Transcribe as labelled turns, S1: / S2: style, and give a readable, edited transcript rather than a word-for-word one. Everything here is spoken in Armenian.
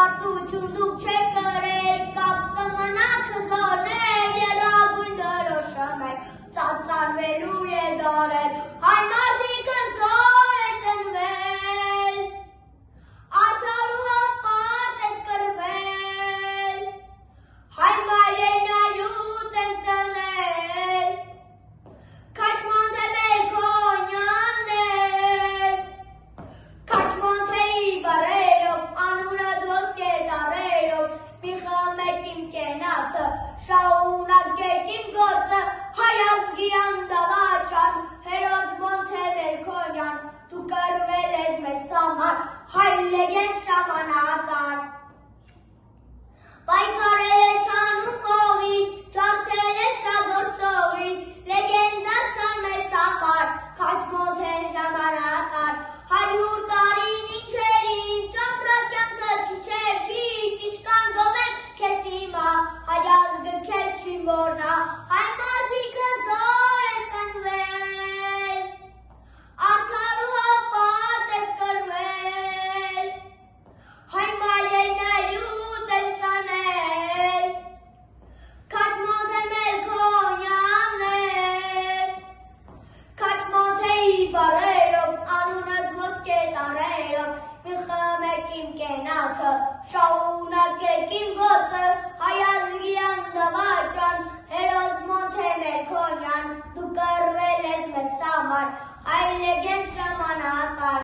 S1: Պարտություն դուք չեք կրել, կապ կմնաք հզորներ, երագույն դրոշը մեկ ծածարվելու է դարել, հայ մարդիկը զոր է ծնվել, արդար ու հպարտ ես կրվել, հայ մայրերն այլուց են ծնել, Քաչմոնթե Մելքոնյանն Քաչմոնթեի բարերով, անունդ ոսկե տարերով, մի խմեք իմ կենացը, շարունակեք իմ գործը, հայ ազգի անդավաճան, հերոս Մոնթե Մելքոնյան, դու կրվել ես մեզ համար, հայ լեգենդ ժամանակար։ Պայքարել ես հանուն փողի, ջարդել ես շատ որսողի, լեգենդացան մեզ համար, Քաչմոնթե ժամանակար, 100 տարին ինչերին, ճապրած կյանքը քիչ էր քիչ, ինչքան գոմեն քեզ հիմա, հայ ազգը քեզ չի մոռնա, հայ մարդիկը զոր է ծնվել, արդար ու հպարտ ես կրվել, հայ մայրերն այլուց են ծնել, Քաչմոնթե Մելքոնյանն Քաչմոնթեի բարերով, անունդ ոսկե տարերով, մի խմեք իմ կենացը, շարունակեք իմ գործը, հայ ազգի անդավաճան, հերոս Մոնթե Մելքոնյան, դու կրվել ես մեզ համար, հայ լեգենդ ժամանակար։